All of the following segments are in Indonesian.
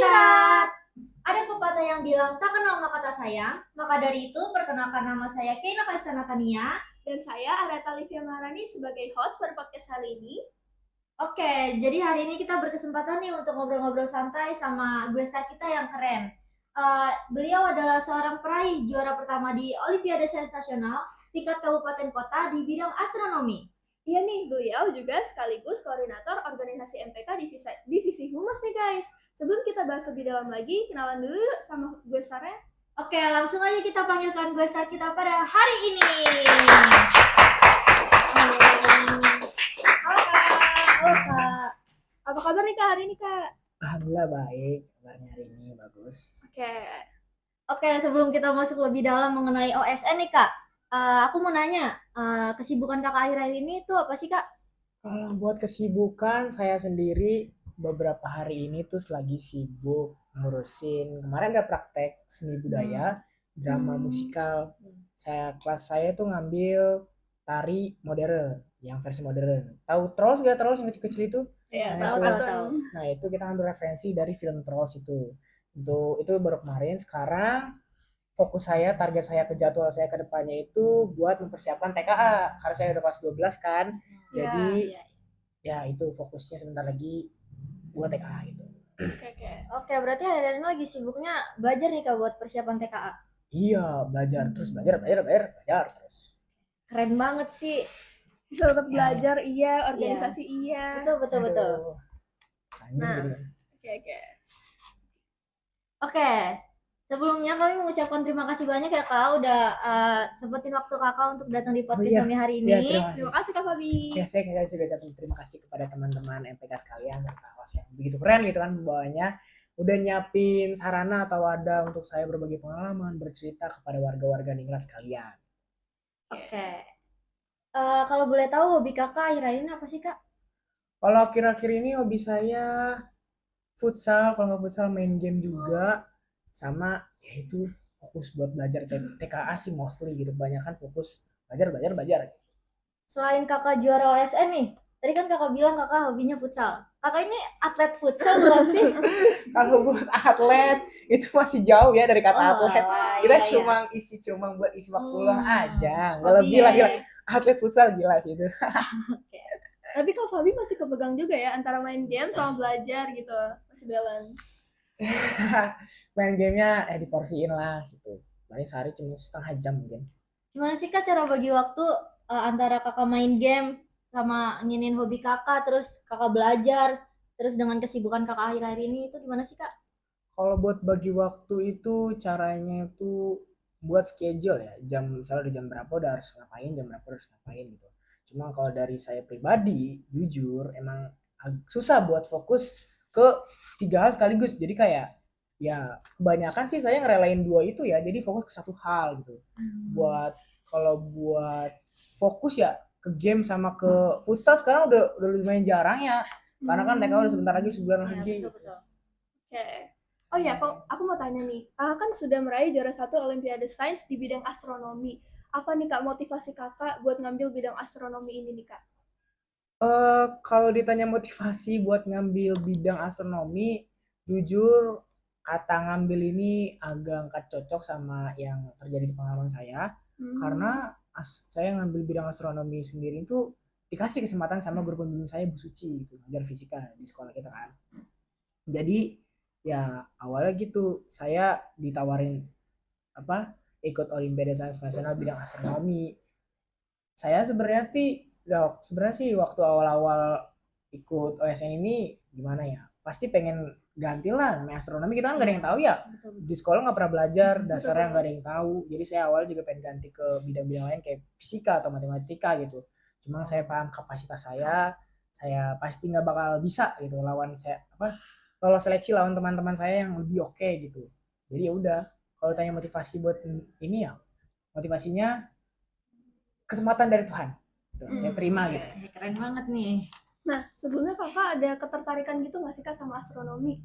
Sobat, ada pepatah yang bilang tak kenal maka tak sayang. Maka dari itu perkenalkan nama saya Keina Kastanatania. Dan saya Arata Livia Maharani sebagai host pada podcast kali ini. Oke, jadi hari ini kita berkesempatan nih untuk ngobrol-ngobrol santai sama guest kita yang keren. Beliau adalah seorang peraih juara pertama di Olimpiade Sains Nasional tingkat kabupaten kota di bidang astronomi. Iya nih, beliau juga sekaligus koordinator organisasi MPK Divisi Humas nih guys. Sebelum kita bahas lebih dalam lagi, kenalan dulu yuk sama gue Sarah. Oke, langsung aja kita panggilkan guest kita pada hari ini. Halo Kak. Halo Kak. Apa kabar nih Kak hari ini Kak? Alhamdulillah baik, kabarnya hari ini bagus. Oke, sebelum kita masuk lebih dalam mengenai OSN nih Kak, aku mau nanya, kesibukan Kakak akhir-akhir ini tuh apa sih Kak? Kalau buat kesibukan saya sendiri beberapa hari ini tuh lagi sibuk ngurusin, kemarin ada praktek seni budaya, drama musikal. Kelas saya tuh ngambil tari modern, yang versi modern. Tahu Trolls gak? Trolls yang kecil-kecil itu? Iya, Nah, tahu. Nah itu kita ambil referensi dari film Trolls itu. Untuk itu baru kemarin. Sekarang fokus saya, target saya ke jadwal saya ke depannya itu buat mempersiapkan TKA. Karena saya udah kelas 12 kan. Jadi ya itu fokusnya sebentar lagi buat TKA gitu. Oke, berarti hari ini lagi sibuknya belajar nih Kak buat persiapan TKA. Iya, belajar terus belajar terus. Keren banget sih. Bisa tetap belajar, iya, organisasi iya. Betul. Nah, Oke, sebelumnya kami mengucapkan terima kasih banyak ya Kak udah sempetin waktu Kakak untuk datang di podcast kami hari ini. Iya, Terima kasih Kak Fabi. Ya, saya juga ucapin terima kasih kepada teman-teman MPK sekalian serta host yang begitu keren gitu kan membawanya. Udah nyiapin sarana atau wadah untuk saya berbagi pengalaman, bercerita kepada warga-warga Ningrat sekalian. Oke. Kalau boleh tahu hobi Kakak akhir-akhir ini apa sih Kak? Kalau akhir-akhir ini hobi saya futsal, kalau nggak futsal main game juga, sama yaitu fokus buat belajar TKA sih mostly gitu, kebanyakan fokus belajar. Selain Kakak juara OSN nih, tadi kan Kakak bilang Kakak hobinya futsal. Kakak ini atlet futsal bukan sih? Kalau buat atlet itu masih jauh ya dari kata atlet. Kita cuma buat isi waktu luang aja, nggak lebih lah gila. Atlet futsal gila sih itu. Tapi Kak Fabi masih kepegang juga ya antara main game sama belajar gitu, masih balance. Main gamenya diporsiin lah gitu. Paling sehari cuma setengah jam mungkin. Gimana sih Kak cara bagi waktu antara Kakak main game sama nginin hobi Kakak, terus Kakak belajar, terus dengan kesibukan Kakak akhir-akhir ini itu gimana sih Kak? Kalau buat bagi waktu itu caranya itu buat schedule ya. Misalnya di jam berapa udah harus ngapain, jam berapa harus ngapain gitu. Cuma kalau dari saya pribadi, jujur emang susah buat fokus ke 3 hal sekaligus. Jadi kayak ya kebanyakan sih saya ngerelain 2 itu ya. Jadi fokus ke satu hal gitu. Kalau buat fokus ya ke game sama ke futsal sekarang udah lumayan jarang ya. Karena kan TK udah sebentar lagi, sebulan lagi. Betul. Oh ya, aku mau tanya nih, Kakak kan sudah meraih juara 1 Olimpiade Sains di bidang astronomi. Apa nih Kak motivasi Kakak buat ngambil bidang astronomi ini nih Kak? Kalau ditanya motivasi buat ngambil bidang astronomi, jujur kata ngambil ini agak nggak cocok sama yang terjadi di pengalaman saya. Karena saya ngambil bidang astronomi sendiri itu dikasih kesempatan sama guru pembimbing saya Bu Suci gitu, ngajar fisika di sekolah kita kan. Jadi ya awalnya gitu, saya ditawarin ikut Olimpiade Sains Nasional bidang astronomi. Saya sebenarnya sih waktu awal-awal ikut OSN ini gimana ya, pasti pengen ganti lah, namanya astronomi kita kan gak ada yang tahu ya, di sekolah nggak pernah belajar dasarnya, nggak ada yang tahu. Jadi saya awal juga pengen ganti ke bidang-bidang lain kayak fisika atau matematika gitu. Cuma saya paham kapasitas saya pasti nggak bakal bisa gitu lawan lolos seleksi lawan teman-teman saya yang lebih oke gitu. Jadi ya udah, kalau tanya motivasi buat ini ya, motivasinya kesempatan dari Tuhan. Saya terima gitu. Keren banget nih. Nah, sebelumnya Kakak ada ketertarikan gitu nggak sih Kak sama astronomi?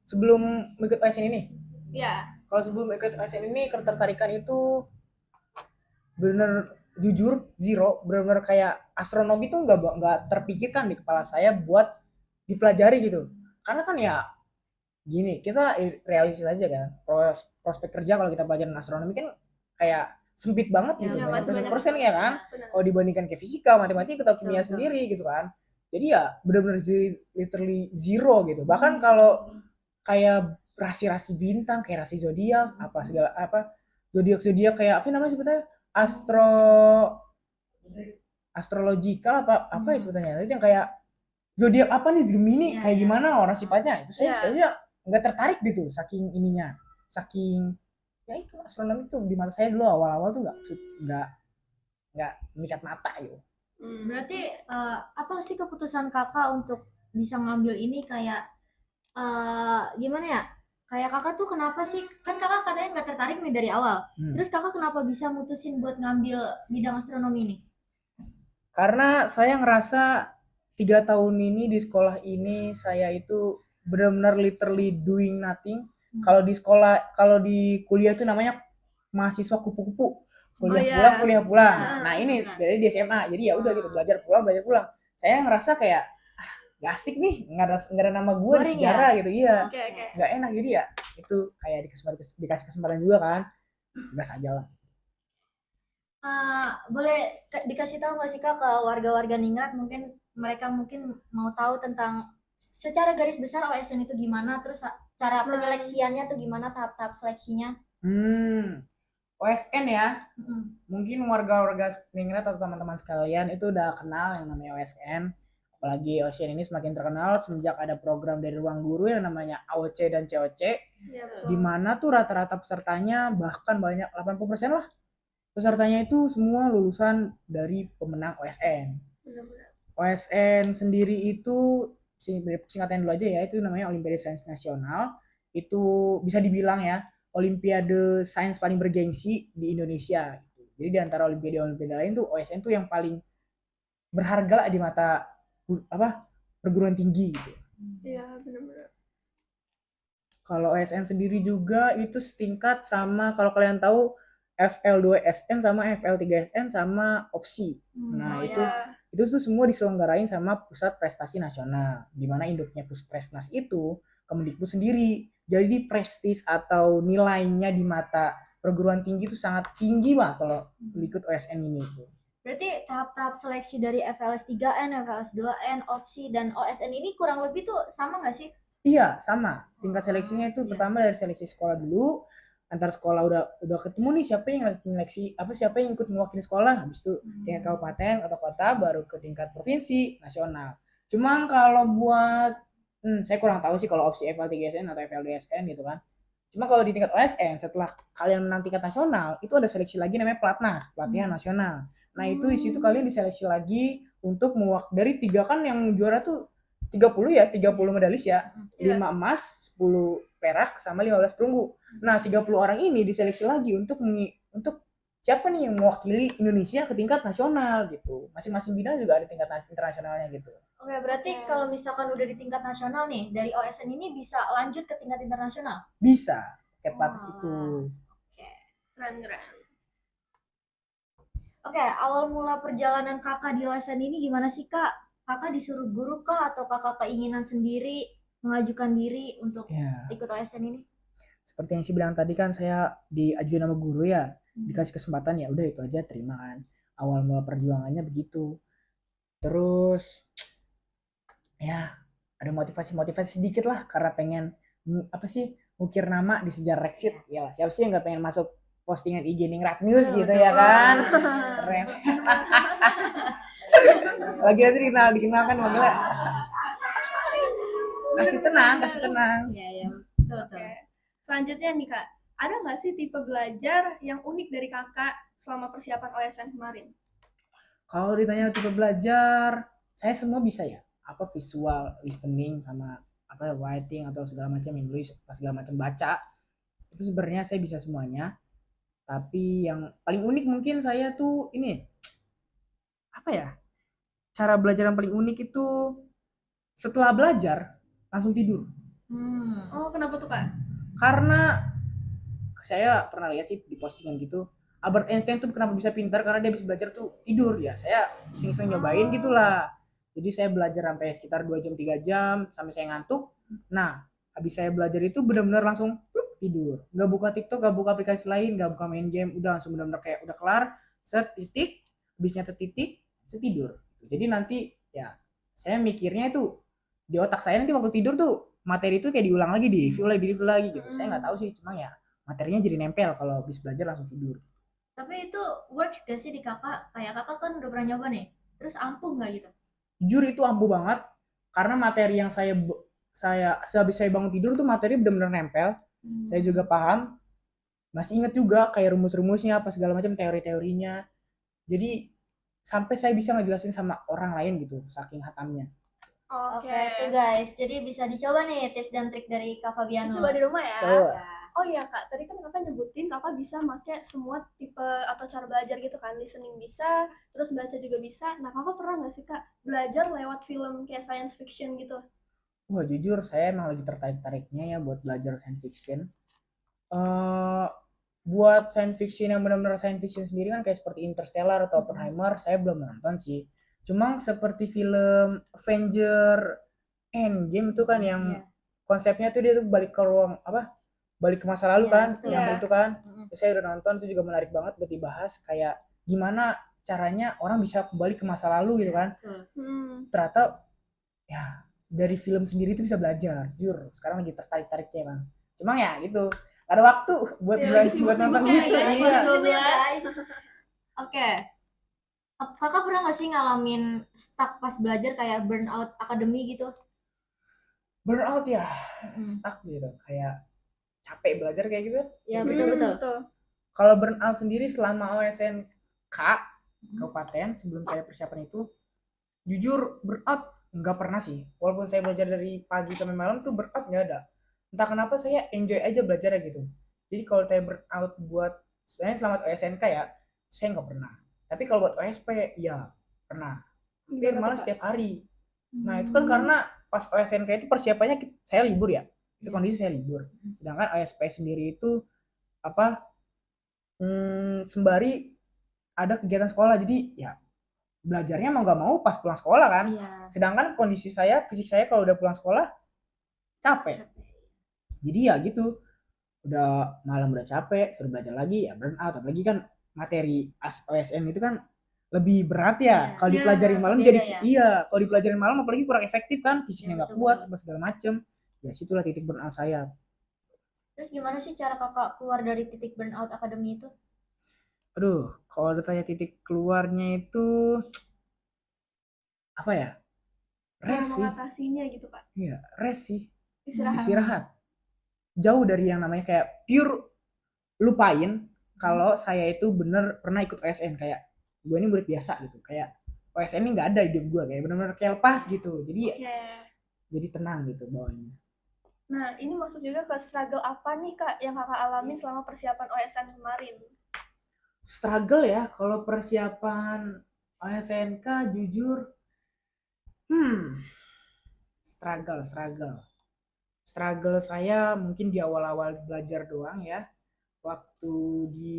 Sebelum ikut OSN ini? Iya. Kalau sebelum ikut OSN ini, ketertarikan itu bener jujur zero. Bener-bener kayak astronomi tuh nggak terpikirkan di kepala saya buat dipelajari gitu. Karena kan ya Gini, kita realistis aja kan. Prospek kerja kalau kita pelajaran astronomi kan kayak sempit banget Ya, gitu, Ya, banyak masih banyak persen ya kan. benar. Kalau dibandingkan kayak fisika, matematika atau kimia Betul. sendiri gitu kan. Jadi ya benar-benar literally zero gitu. Bahkan kalau kayak rasi-rasi bintang, kayak rasi zodiak, apa segala apa zodiak kayak apa namanya sebetulnya? Astrological apa ya sebetulnya? Itu yang kayak zodiak apa nih Gemini Ya, kayak ya. gimana orang sifatnya itu Ya. saya nggak tertarik gitu saking ininya saking ya itu astronomi tuh di mata saya dulu awal-awal tuh nggak mikat mata gitu. Berarti apa sih keputusan kakak untuk bisa ngambil ini kayak gimana ya? Kayak kakak tuh kenapa sih? Kan kakak katanya nggak tertarik nih dari awal. Terus kakak kenapa bisa mutusin buat ngambil bidang astronomi ini? Karena saya ngerasa 3 tahun ini di sekolah ini saya itu benar-benar literally doing nothing. Kalau di sekolah, kalau di kuliah itu namanya mahasiswa kupu-kupu. Kuliah iya. pulang, kuliah pulang. Ya, Nah ini benar. dari di SMA, jadi ya udah gitu belajar pulang, belajar pulang. Saya ngerasa kayak gak asik nih, nggak ada nama gue di Boring sejarah gitu, iya. Oke. Nggak enak jadi ya itu kayak dikasih kesempatan juga kan, gas aja lah. Boleh dikasih tahu nggak sih kak ke warga-warga Ningrat mungkin mereka mungkin mau tahu tentang secara garis besar OSN itu gimana, terus cara penyeleksiannya tuh gimana, tahap-tahap seleksinya? OSN ya, Mm-mm. mungkin warga-warga Ningrat atau teman-teman sekalian itu udah kenal yang namanya OSN. Apalagi OSN ini semakin terkenal semenjak ada program dari Ruang Guru yang namanya AOC dan COC, Ya, di mana tuh rata-rata pesertanya bahkan banyak 80% lah pesertanya itu semua lulusan dari pemenang OSN. benar-benar. OSN sendiri itu singkatan dulu aja ya, itu namanya Olimpiade Sains Nasional. Itu bisa dibilang ya Olimpiade sains paling bergengsi di Indonesia. Jadi di antara olimpiade lain tuh OSN tuh yang paling berharga lah di mata perguruan tinggi gitu. Iya, benar-benar. Kalau OSN sendiri juga itu setingkat sama kalau kalian tahu FL2SN sama FL3SN sama OPSI. Nah, itu tuh semua diselenggarain sama Pusat Prestasi Nasional, di mana induknya Puspresnas itu Kemendikbud sendiri. Jadi prestis atau nilainya di mata perguruan tinggi itu sangat tinggi banget kalau ikut OSN ini tuh. Berarti tahap-tahap seleksi dari FLS 3N, FLS 2N, OPSI, dan OSN ini kurang lebih tuh sama nggak sih? Iya, sama. Tingkat seleksinya itu pertama dari seleksi sekolah dulu. Antar sekolah udah ketemu nih siapa yang seleksi siapa yang ikut mewakili sekolah, habis itu tingkat kabupaten atau kota, baru ke tingkat provinsi, nasional. Cuma kalau buat saya kurang tahu sih kalau opsi FL3SN atau FL2SN gitu kan. Cuma kalau di tingkat OSN setelah kalian menang tingkat nasional itu ada seleksi lagi namanya Platnas, pelatihan nasional. Nah, itu di situ kalian diseleksi lagi untuk dari 3 kan yang juara tuh 30 medalis ya. 5 emas, 10 perak sama 15 perunggu. Nah, 30 orang ini diseleksi lagi untuk siapa nih yang mewakili Indonesia ke tingkat nasional gitu. Masing-masing bidang juga ada tingkat internasionalnya gitu. Oke, berarti kalau misalkan udah di tingkat nasional nih, dari OSN ini bisa lanjut ke tingkat internasional? Bisa, kayak Platnas itu. Keren. Oke, awal mula perjalanan kakak di OSN ini gimana sih kak? Kakak disuruh guru kah atau kakak keinginan sendiri mengajukan diri untuk ikut OSN ini? Seperti yang saya bilang tadi kan, saya diajuin sama guru ya, dikasih kesempatan ya udah itu aja terima kan. Awal mula perjuangannya begitu. Terus ya ada motivasi sedikit lah karena pengen ngukir nama di sejarah Rexit. Ya siapa sih yang nggak pengen masuk postingan IG Ningrat News gitu ya kan. Keren. Lagi nanti dikenal kan manggilnya. Kasih tenang. Iya. Oke. Selanjutnya nih kak, ada nggak sih tipe belajar yang unik dari kakak selama persiapan OSN kemarin? Kalau ditanya tipe belajar, saya semua bisa ya. Apa visual, listening, sama writing atau segala macam English, segala macam baca. Itu sebenarnya saya bisa semuanya. Tapi yang paling unik mungkin saya tuh ini cara belajar yang paling unik itu setelah belajar langsung tidur. Oh, kenapa tuh kak? Karena saya pernah lihat sih di postingan gitu, Albert Einstein tuh kenapa bisa pintar karena dia bisa belajar tuh tidur. Ya saya iseng-iseng nyobain gitulah. Jadi saya belajar sampai sekitar 2 jam 3 jam sampai saya ngantuk. Nah, habis saya belajar itu benar-benar langsung pluk, tidur. Nggak buka TikTok, nggak buka aplikasi lain, nggak buka main game, udah langsung benar-benar kayak udah kelar, set titik, habis nyatet titik, set tidur. Jadi nanti ya saya mikirnya itu di otak saya nanti waktu tidur tuh materi itu kayak diulang lagi, di review lagi gitu. Saya nggak tahu sih, cuma ya materinya jadi nempel kalau habis belajar langsung tidur. Tapi itu works gak sih di kakak? Kayak kakak kan udah pernah nyoba nih. Terus ampuh nggak gitu? Jujur itu ampuh banget karena materi yang saya sehabis saya bangun tidur tuh materi benar-benar nempel. Saya juga paham, masih inget juga kayak rumus-rumusnya apa segala macam teori-teorinya. Jadi sampai saya bisa ngejelasin sama orang lain gitu saking hatamnya. Oke. Oke, tuh guys. Jadi bisa dicoba nih tips dan trik dari Kak Fabianus. Coba di rumah ya. Tuh. Ya. Oh iya kak, tadi kan kakak nyebutin kakak bisa pakai semua tipe atau cara belajar gitu kan, listening bisa, terus baca juga bisa. Nah kakak pernah nggak sih kak belajar lewat film kayak science fiction gitu? Wah jujur saya emang lagi tertarik-tariknya ya buat belajar science fiction. eh Buat science fiction yang benar-benar science fiction sendiri kan kayak seperti Interstellar atau Oppenheimer saya belum nonton sih. Cuma seperti film Avenger Endgame itu kan yang Iya. konsepnya tuh dia tuh balik ke ruang apa? Balik ke masa lalu Iya, kan, betul. yang Iya. itu kan. Mm-mm. Saya udah nonton itu juga menarik banget buat dibahas kayak gimana caranya orang bisa kembali ke masa lalu gitu kan. Betul. Ternyata ya dari film sendiri itu bisa belajar. Jujur, sekarang lagi tertarik-tariknya bang. Cuma ya gitu, ada waktu buat Iya, belajar lagi buat nonton sibuk-sibuknya gitu. ya, guys. Iya. Pas 12. Guys. Oke. Kakak pernah nggak sih ngalamin stuck pas belajar kayak burnout akademi gitu? Burnout ya, Mm-mm. stuck gitu, kayak capek belajar kayak gitu. Ya betul-betul. Betul. Kalau burnout sendiri selama OSNK kabupaten sebelum saya persiapan itu, jujur burnout nggak pernah sih. Walaupun saya belajar dari pagi sampai malam tuh burnout nggak ada. Entah kenapa saya enjoy aja belajarnya gitu. Jadi kalau saya burnout buat saya selamat OSNK ya, saya nggak pernah. Tapi kalau buat OSP ya pernah. Hampir Gimana malah tuh, Kak? setiap hari. Nah itu kan karena pas OSNK itu persiapannya saya libur ya. Itu Iya. kondisi saya libur. Sedangkan OSP sendiri itu apa sembari ada kegiatan sekolah. Jadi ya belajarnya mau nggak mau pas pulang sekolah kan. Iya. Sedangkan kondisi saya, fisik saya kalau udah pulang sekolah capek. Jadi ya gitu, udah malam udah capek, suruh belajar lagi ya burn out. Apalagi kan materi OSN itu kan lebih berat ya. Iya. Kalau Iya, dipelajarin pasti malam beda jadi ya. iya, kalau dipelajarin malam apalagi kurang efektif kan, fisiknya Iya, nggak betul, kuat betul. segala macem. Ya situlah titik burn out saya. Terus gimana sih cara kakak keluar dari titik burnout akademi itu? Aduh, kalau ditanya titik keluarnya itu apa ya? Cara Rest sih. mengatasinya gitu kak. Iya, rest sih. Istirahat. Istirahat. Jauh dari yang namanya kayak pure lupain kalau saya itu bener pernah ikut OSN kayak gue ini murid biasa gitu. Kayak OSN ini nggak ada di hidup gue kayak bener-bener kayak lepas gitu. Jadi Oke. jadi tenang gitu bawahnya. Nah, ini masuk juga ke struggle apa nih kak yang kakak alamin selama persiapan OSN kemarin? Struggle ya kalau persiapan OSNK jujur struggle saya mungkin di awal-awal belajar doang ya waktu di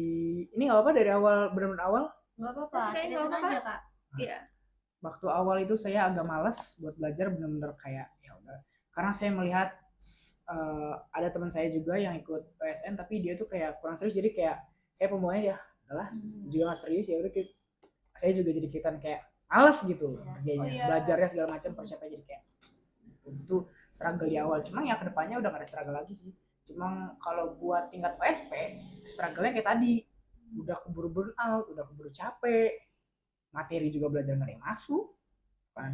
ini nggak apa dari awal benar-benar awal Nggak apa-apa, Ceritain ceritain nggak apa-apa. aja kak. Iya. waktu awal itu saya agak malas buat belajar benar-benar kayak ya udah karena saya melihat ada teman saya juga yang ikut PSN tapi dia tuh kayak kurang serius jadi kayak saya pembawanya ya adalah juga nggak serius ya udah saya juga jadi ikutan kayak males gitu kerjanya Oh, iya. belajarnya segala macam persiapannya jadi kayak itu struggle di awal cuma ya kedepannya udah gak ada struggle lagi sih cuma kalau buat tingkat OSP struggle-nya kayak tadi udah keburu burn out udah keburu capek materi juga belajar nggak ada yang masuk kan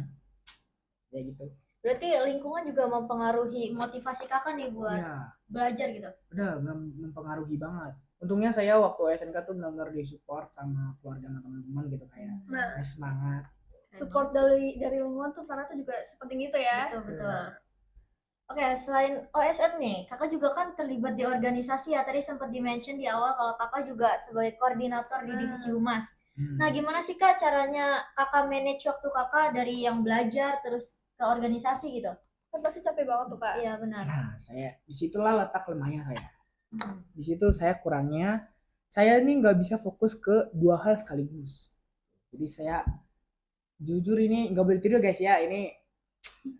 ya gitu Berarti lingkungan juga mempengaruhi motivasi kakak nih buat ya belajar gitu. udah mempengaruhi banget untungnya saya waktu SNK tuh benar-benar disupport sama keluarga sama teman-teman gitu kayak Nah, semangat support dari lingkungan tuh ternyata juga sepenting itu ya. Betul, betul. Oke, selain OSN nih, kakak juga kan terlibat di organisasi ya. Tadi sempat di-mention di awal kalau kakak juga sebagai koordinator di divisi humas. Nah, gimana sih kak caranya kakak manage waktu kakak dari yang belajar terus ke organisasi gitu? Kan pasti capek banget tuh kak. Iya benar. nah saya disitulah letak lemahnya saya Hmm. di situ saya kurangnya saya ini nggak bisa fokus ke dua hal sekaligus jadi saya jujur ini nggak boleh tidur guys ya ini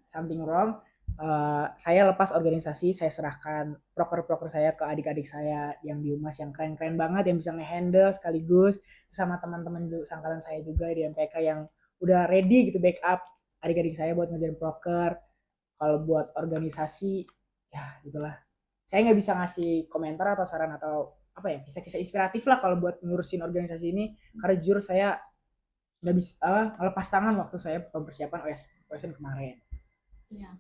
something wrong Saya lepas organisasi, saya serahkan proker-proker saya ke adik-adik saya yang di Humas yang keren-keren banget, yang bisa ngehandle sekaligus sama teman-teman angkatan saya juga di MPK yang udah ready gitu backup adik-adik saya buat ngerjain proker. Kalau buat organisasi, ya gitulah. Saya nggak bisa ngasih komentar atau saran atau apa ya, kisah-kisah inspiratif lah kalau buat ngurusin organisasi ini, karena jujur saya nggak bisa melepas tangan waktu saya persiapan OSN kemarin. Iya.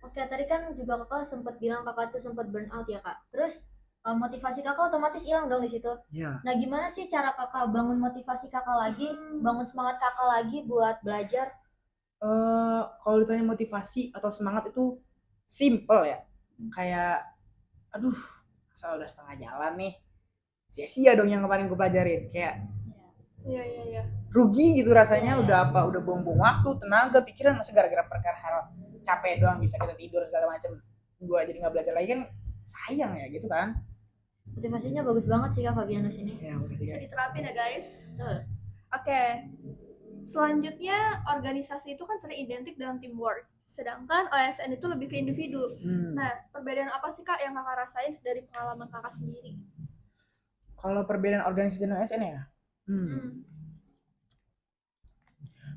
Oke, tadi kan juga kakak sempat bilang kakak tuh sempat burn out ya kak. Terus motivasi kakak otomatis hilang dong di situ. Ya. Nah, gimana sih cara kakak bangun motivasi kakak lagi, bangun semangat kakak lagi buat belajar? Kalau ditanya motivasi atau semangat itu simple ya. Kayak, aduh, masa udah setengah jalan nih. Sia-sia dong yang kemarin gue pelajarin. Kayak Iya. rugi gitu rasanya, Iya. udah buang-buang waktu, tenaga, pikiran, masa gara-gara perkara hal capek doang bisa kita tidur segala macam. Gue jadi nggak belajar lagi kan sayang ya gitu kan. Motivasinya bagus banget sih kak Fabianus ini. Ya, makasih Bisa guys. diterapin ya guys. Tuh. Oke. Selanjutnya, organisasi itu kan sering identik dengan teamwork. Sedangkan OSN itu lebih ke individu. Nah, perbedaan apa sih kak yang kakak rasain dari pengalaman kakak sendiri? Kalau perbedaan organisasi dan OSN ya,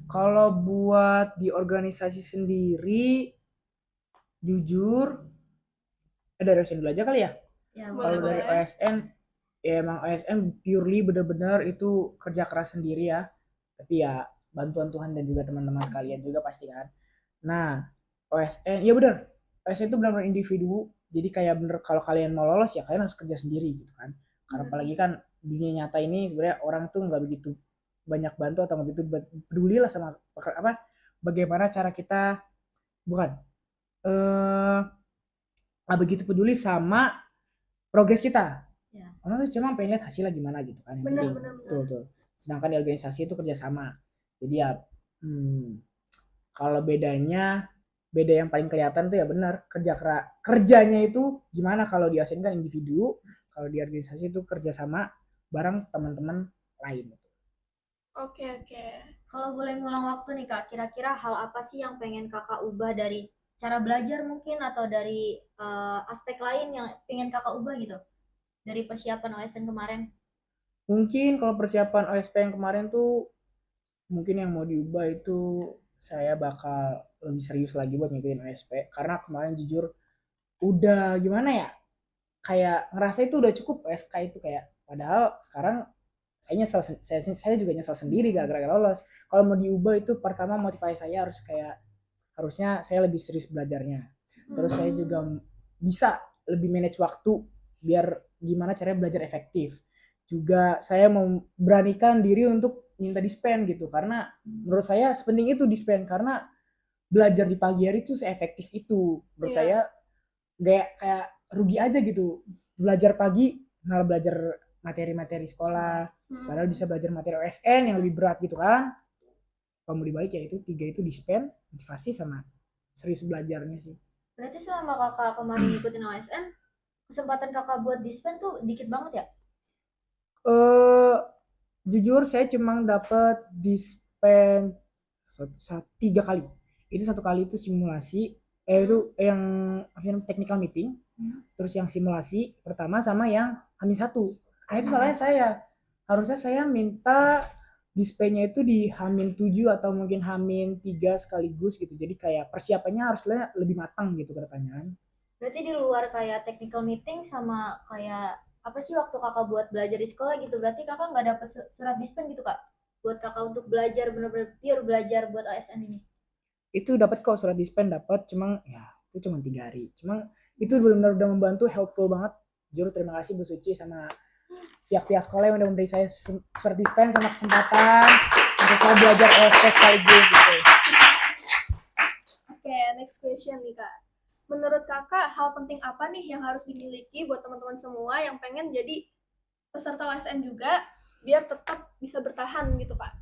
kalau buat di organisasi sendiri, jujur, dari OSN dulu aja kali ya. Ya, Kalau dari boleh. OSN, ya emang OSN purely bener-bener itu kerja keras sendiri ya. Tapi ya bantuan Tuhan dan juga teman-teman sekalian juga pasti kan. Nah, OSN, ya bener. OSN itu benar-benar individu. Jadi kayak bener kalau kalian mau lolos ya kalian harus kerja sendiri gitu kan. Karena apalagi kan dunia nyata ini sebenarnya orang tuh nggak begitu banyak bantu atau nggak begitu peduli lah sama apa bagaimana cara kita bukan nggak begitu peduli sama progres kita. Ya. Orang tuh cuma pengen lihat hasilnya gimana gitu kan. Yang penting. Benar. Tuh. Sedangkan di organisasi itu kerjasama. Jadi ya kalau beda yang paling kelihatan tuh ya benar kerjanya itu gimana. Kalau di ASN kan individu, kalau di organisasi itu kerjasama bareng teman-teman lain. Oke. Kalau boleh ngulang waktu nih kak, kira-kira hal apa sih yang pengen kakak ubah dari cara belajar mungkin atau dari aspek lain yang pengen kakak ubah gitu dari persiapan OSN kemarin? Mungkin kalau persiapan OSP yang kemarin tuh mungkin yang mau diubah itu saya bakal lebih serius lagi buat ngikutin OSP karena kemarin jujur udah gimana ya, kayak ngerasa itu udah cukup OSK itu, kayak padahal sekarang saya juga nyesel sendiri gara-gara lolos. Kalau mau diubah itu pertama motivasi saya harusnya saya lebih serius belajarnya. Terus saya juga bisa lebih manage waktu biar gimana caranya belajar efektif. Juga saya memberanikan diri untuk minta dispen gitu karena menurut saya sepenting itu dispen karena belajar di pagi hari itu seefektif itu. Menurut saya kayak rugi aja gitu belajar pagi malah belajar materi-materi sekolah padahal bisa belajar materi OSN yang lebih berat gitu kan. Kalau mau dibalik ya itu 3 itu dispen, motivasi sama serius belajarnya sih. Berarti selama kakak kemarin ngikutin OSN, kesempatan kakak buat dispen tuh dikit banget ya? Jujur saya cuma dapat dispen 3 kali. Itu 1 kali itu simulasi, itu yang technical meeting, terus yang simulasi pertama sama yang H-1. Nah itu salahnya saya. Harusnya saya minta dispennya itu di H-7 atau mungkin H-3 sekaligus gitu. Jadi kayak persiapannya harusnya lebih matang gitu ke depannya. Berarti di luar kayak technical meeting sama kayak apa sih waktu kakak buat belajar di sekolah gitu, berarti kakak nggak dapat surat dispen gitu kak? Buat kakak untuk belajar bener-bener pure belajar buat OSN ini? Itu dapat kok surat dispen, dapat, cuma ya itu cuma 3 hari. Cuma itu benar-benar udah membantu, helpful banget. Jujur terima kasih Bu Suci sama pihak-pihak sekolah yang udah memberi saya surat dispen sama kesempatan untuk saya belajar OSP sekaligus gitu. Oke, next question nih kak. Menurut kakak, hal penting apa nih yang harus dimiliki buat teman-teman semua yang pengen jadi peserta OSN juga biar tetap bisa bertahan gitu kak?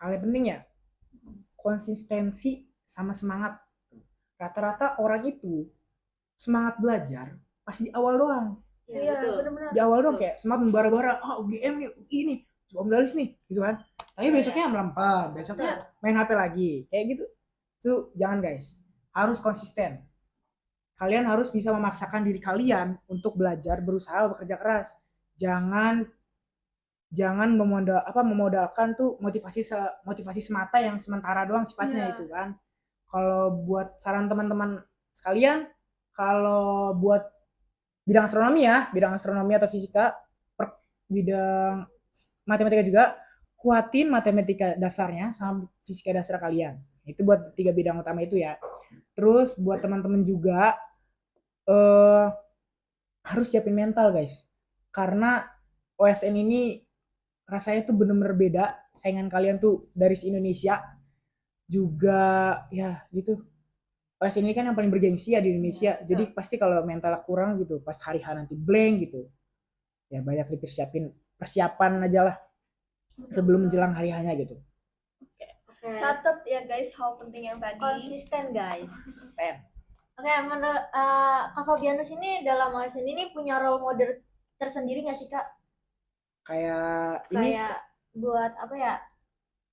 Hal yang penting ya konsistensi sama semangat. Rata-rata orang itu semangat belajar pasti di awal doang. Iya, betul. Benar-benar. Di awal doang kayak semangat membara-bara, UGM nih, ini medaliis nih, gitu kan. Tapi besoknya melempar, besoknya main HP lagi, kayak gitu. Tuh jangan guys. harus konsisten. Kalian harus bisa memaksakan diri kalian untuk belajar, berusaha, bekerja keras. Jangan memodalkan tuh motivasi semata yang sementara doang sifatnya itu kan. Kalau buat saran teman-teman sekalian, kalau buat bidang astronomi atau fisika, bidang matematika juga, kuatin matematika dasarnya sama fisika dasar kalian. Itu buat 3 bidang utama itu ya. Terus buat teman-teman juga harus siapin mental guys. Karena OSN ini rasanya tuh bener-bener beda. Saingan kalian tuh dari se-Indonesia juga ya gitu. OSN ini kan yang paling bergengsi ya di Indonesia. Jadi pasti kalau mental kurang gitu, pas hari H nanti blank gitu. Ya banyak persiapan aja lah sebelum menjelang hari hanya gitu. Catat ya guys hal penting yang tadi. Konsisten guys. Konsisten. Oke, menurut Kak Fabianus ini dalam OSN ini punya role model tersendiri nggak sih Kak? Kayak ini Kayak buat apa ya?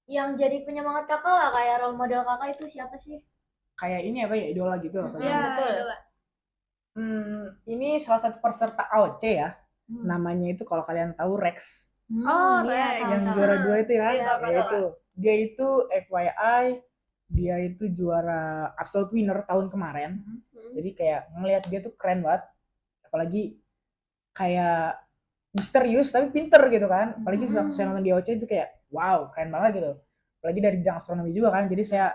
Yang jadi penyemangat kakak lah, kayak role model kakak itu siapa sih? kayak ini apa ya, idola gitu apa ya? Ya, Betul. idola. Ini salah satu peserta AOC ya. Namanya itu kalau kalian tahu Rex. Oh, iya, Rex. tahu, Yang tahu. juara 2 itu ya. Iya, Ya itu. Dia itu FYI, dia itu juara absolute winner tahun kemarin. Jadi kayak ngelihat dia tuh keren banget. Apalagi kayak misterius tapi pinter gitu kan. Apalagi waktu saya nonton di AOC itu kayak wow, keren banget gitu. Apalagi dari bidang astronomi juga kan. Jadi saya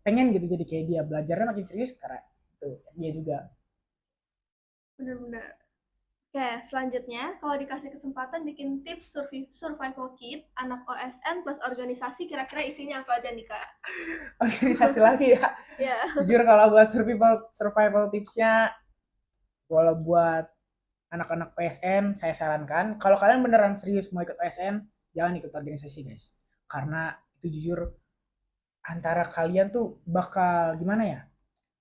pengen gitu jadi kayak dia, belajarnya makin serius karena itu dia juga. Bener-bener. Oke, selanjutnya kalau dikasih kesempatan bikin tips survival kit anak OSN plus organisasi, kira-kira isinya apa aja nih Kak? Organisasi lagi ya. Ya. Jujur kalau buat survival tipsnya, kalau buat anak-anak OSN saya sarankan kalau kalian beneran serius mau ikut OSN, jangan ikut organisasi guys. Karena itu jujur antara kalian tuh bakal gimana ya?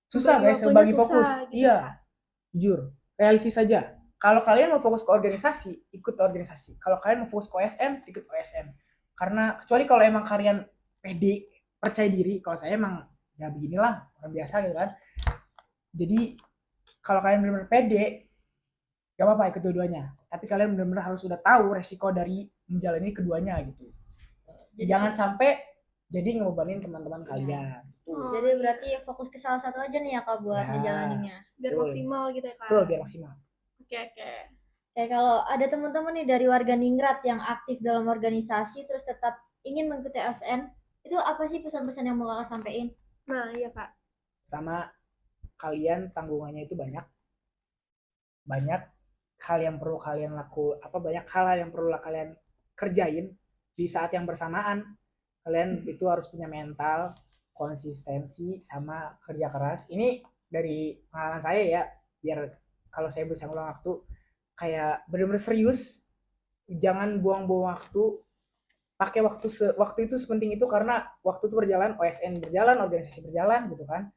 Susah guys bagi fokus. Gitu. Iya. Jujur, realistis saja. Kalau kalian mau fokus ke organisasi, ikut organisasi. Kalau kalian mau fokus ke OSN, ikut OSN. Karena kecuali kalau emang kalian pede, percaya diri, kalau saya emang ya beginilah, orang biasa gitu kan. Jadi kalau kalian benar-benar pede, gak apa-apa ikut dua-duanya. Tapi kalian benar-benar harus sudah tahu resiko dari menjalani keduanya gitu. Jangan sampai jadi ngebebanin teman-teman kalian. Jadi berarti fokus ke salah satu aja nih ya Kak buat Ya. ngejalaninnya. Biar Betul. maksimal gitu ya Kak. Betul, biar maksimal. Oke. Kayak kalau ada teman-teman nih dari warga Ningrat yang aktif dalam organisasi terus tetap ingin mengikuti OSN, itu apa sih pesan-pesan yang mau Kakak sampaikan? Nah, iya Kak. Pertama, kalian tanggungannya itu banyak hal yang perlu kalian banyak hal yang perlu kalian kerjain di saat yang bersamaan. Kalian itu harus punya mental, konsistensi, sama kerja keras. Ini dari pengalaman saya ya, biar kalau saya bisa ngulang waktu, kayak benar-benar serius, jangan buang-buang waktu, pakai waktu itu sepenting itu karena waktu itu berjalan, OSN berjalan, organisasi berjalan gitu kan.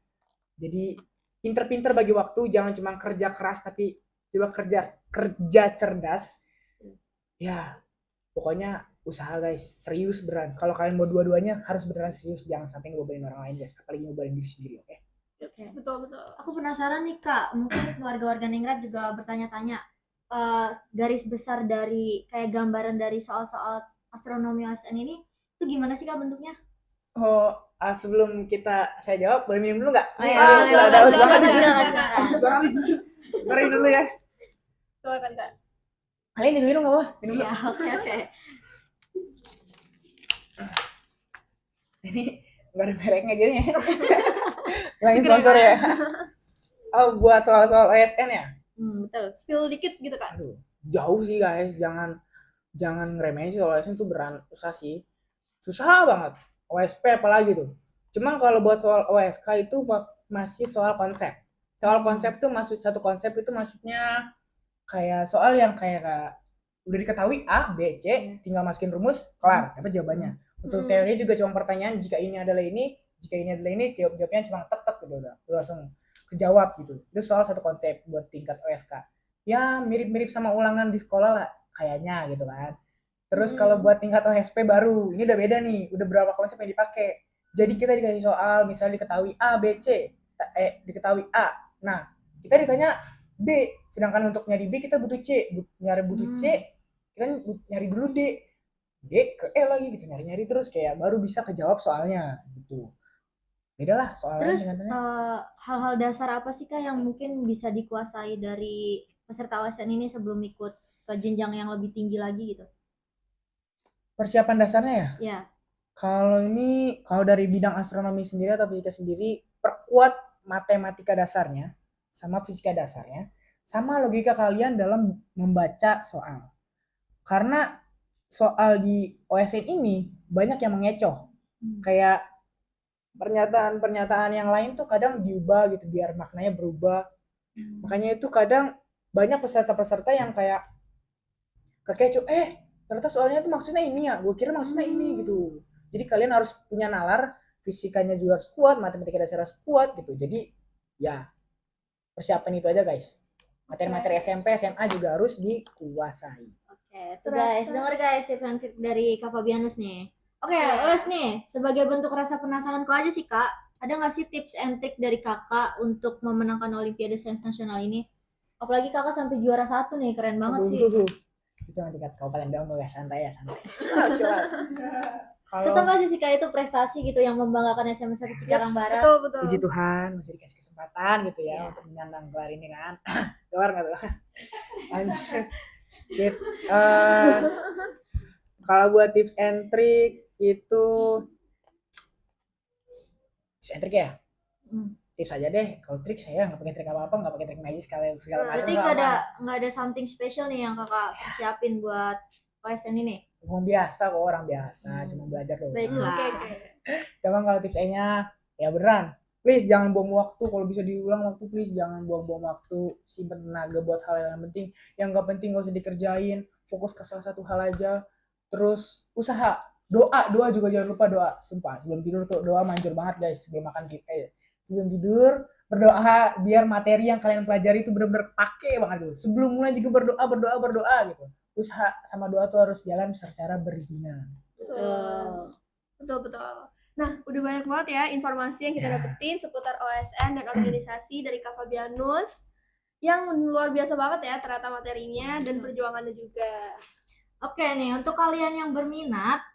Jadi pinter-pinter bagi waktu, jangan cuma kerja keras tapi coba kerja cerdas. Ya, pokoknya usaha guys, serius beneran. Kalau kalian mau dua-duanya harus beneran serius, jangan sampai ngebebanin orang lain guys, apalagi ngebebanin diri sendiri, oke? Betul. Aku penasaran nih Kak, mungkin warga-warga Ningrat juga bertanya-tanya garis besar dari kayak gambaran dari soal-soal astronomi OSN ini itu gimana sih Kak bentuknya? Sebelum saya jawab, boleh minum dulu nggak? Iya, Ada haus banget silakan, nih. silakan. Haus banget nih. Mari dulu ya. Silakan Kak. Kalian juga minum nggak apa? Minum dulu. Iya, oke. Ini nggak ada mereknya gini ya. Lagi sponsor ya. Buat soal-soal OSN ya. Betul. Spill dikit gitu Kak. Aduh, jauh sih guys. Jangan ngeremehin sih soal OSN tuh beran susah sih. Susah banget. OSP apalagi tuh. Cuman kalau buat soal OSK itu masih soal konsep. Soal konsep tuh satu konsep itu maksudnya kayak soal yang kayak udah diketahui A, B, C, tinggal masukin rumus, kelar, dapat jawabannya. Untuk teori juga cuma pertanyaan jika ini adalah ini, jawabnya cuma tek gitu udah langsung kejawab gitu. Itu soal satu konsep buat tingkat OSK. Ya mirip-mirip sama ulangan di sekolah lah kayaknya gitu kan. Terus kalau buat tingkat OSP baru, ini udah beda nih, udah berapa konsep yang dipakai. Jadi kita dikasih soal misalnya diketahui A, B, C. diketahui A. Nah, kita ditanya B, sedangkan untuk nyari B kita butuh C, butuh C, kita nyari dulu D ke E lagi gitu, nyari terus kayak baru bisa kejawab soalnya gitu. Beda lah soalnya. Terus hal-hal dasar apa sih Kak yang mungkin bisa dikuasai dari peserta OSN ini sebelum ikut ke jenjang yang lebih tinggi lagi gitu? Persiapan dasarnya ya? Ya. Kalau dari bidang astronomi sendiri atau fisika sendiri, perkuat matematika dasarnya sama fisika dasarnya sama logika kalian dalam membaca soal. Karena soal di OSN ini banyak yang mengecoh. Kayak pernyataan-pernyataan yang lain tuh kadang diubah gitu biar maknanya berubah. Makanya itu kadang banyak peserta-peserta yang kayak kekecoh, ternyata soalnya tuh maksudnya ini ya, gue kira maksudnya ini gitu. Jadi kalian harus punya nalar, fisikanya juga harus kuat, matematika dasar harus kuat gitu. Jadi ya persiapan itu aja guys. Materi-materi SMP, SMA juga harus dikuasai. Oke, tuh guys, denger guys tips and trik dari Kak Fabianus nih. Oke, Les nih, sebagai bentuk rasa penasaranku aja sih Kak, ada nggak sih tips and trik dari Kakak untuk memenangkan Olimpiade Sains Nasional ini? Apalagi Kakak sampai juara 1 nih, keren banget sih. Itu cuma tingkat kabupaten doang guys, santai ya, santai. Tetap aja sih Kak, itu prestasi gitu yang membanggakan SMA 1 Cikarang Barat. Betul. Puji Tuhan masih dikasih kesempatan gitu ya untuk menyandang gelar ini kan. Keluar nggak tuh? Anjir. Kalau buat tips and trick itu tips and trick ya? Tips aja deh. Kalau trik saya nggak pakai trik apa-apa, nggak pakai trik magis segala macam. Berarti nggak ada something special nih yang Kakak persiapin buat OSN ini? Orang biasa kok, orang biasa, cuma belajar doang. Baiklah. Cuman kalau tipsnya ya beneran, please jangan buang waktu. Kalau bisa diulang waktu, please jangan buang-buang waktu. Simpen tenaga buat hal yang penting. Yang nggak penting nggak usah dikerjain. Fokus ke salah satu hal aja. Terus usaha, doa juga jangan lupa doa. Sumpah sebelum tidur tuh doa manjur banget guys. Sebelum makan sebelum tidur berdoa biar materi yang kalian pelajari itu benar-benar kepake banget tuh. Sebelum mulai juga berdoa gitu. Usaha sama doa tuh harus jalan secara beriringan. Betul. Nah, udah banyak banget ya informasi yang kita dapetin seputar OSN dan organisasi dari Kak Fabianus yang luar biasa banget ya ternyata materinya dan perjuangannya juga. Oke nih, untuk kalian yang berminat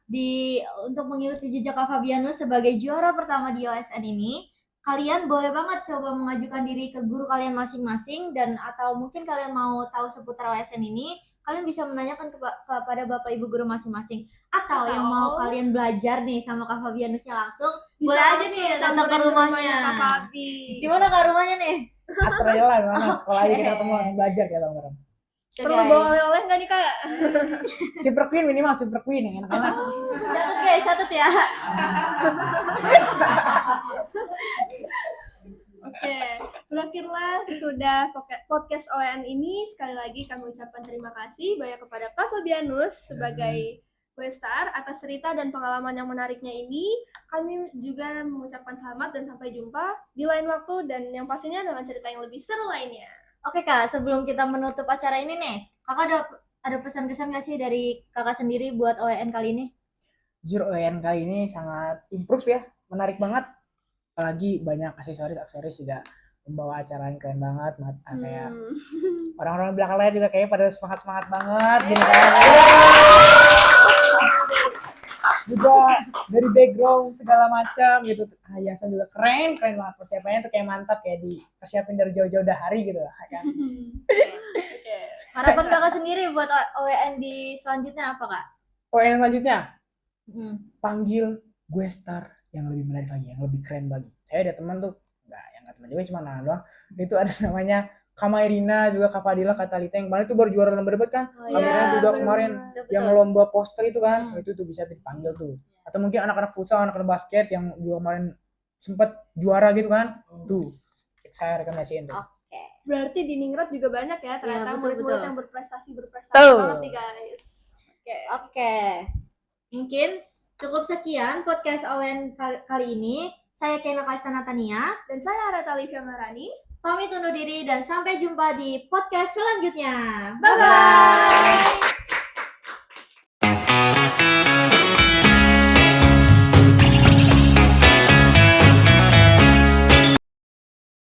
untuk mengikuti jejak Kak Fabianus sebagai juara pertama di OSN ini, kalian boleh banget coba mengajukan diri ke guru kalian masing-masing atau mungkin kalian mau tahu seputar OSN ini, kalian bisa menanyakan kepada Bapak Ibu guru masing-masing. Atau yang mau kalian belajar nih sama Kak Fabianusnya langsung, boleh aja nih datang ke rumahnya. Kak Fabi. Di mana Kak rumahnya nih? Atrela mana sekolah aja kita ketemu belajar ya bareng-bareng. Perlu bawa oleh-oleh nggak nih Kak? Super Queen minimal Super Queen yang enak-enak. Catat ya. Oke, berakhirlah sudah podcast OEN ini. Sekali lagi kami ucapkan terima kasih banyak kepada Pak Fabianus sebagai Westar atas cerita dan pengalaman yang menariknya ini. Kami juga mengucapkan selamat dan sampai jumpa di lain waktu dan yang pastinya dengan cerita yang lebih seru lainnya. Oke Kak, sebelum kita menutup acara ini nih, Kakak ada pesan-pesan nggak sih dari Kakak sendiri buat OEN kali ini? Jujur OEN kali ini sangat improve ya, menarik banget. Apalagi banyak aksesoris juga membawa acara yang keren banget, kayak orang-orang belakang layar juga kayak pada semangat banget gini kan. Juga dari background segala macam gitu, hiasan juga keren banget, persiapannya tuh kayak mantap, kayak dipersiapin dari jauh-jauh hari gitu lah kan. Harapan Kakak sendiri buat OEN di selanjutnya apa Kak? OEN selanjutnya panggil gue star yang lebih menarik lagi, yang lebih keren lagi. Saya ada teman tuh, nggak teman juga, cuma nama doang. Itu ada namanya Kamairina, juga Kak Fadila, Kak Talita, yang kemarin itu baru juara lomba debat kan. Kamairina juga kemarin yang lomba poster itu kan, itu tuh bisa dipanggil tuh. Atau mungkin anak-anak futsal, anak-anak basket yang juga kemarin sempat juara gitu kan. Tuh, saya rekomendasiin tuh. Berarti di Ningrat juga banyak ya ternyata murid-murid yang berprestasi banget nih guys. Oke. Mungkin cukup sekian podcast OEN kali ini. Saya Kena Kaistana Tania dan saya Areta Livia Marani. Pamit undur diri dan sampai jumpa di podcast selanjutnya. Bye-bye.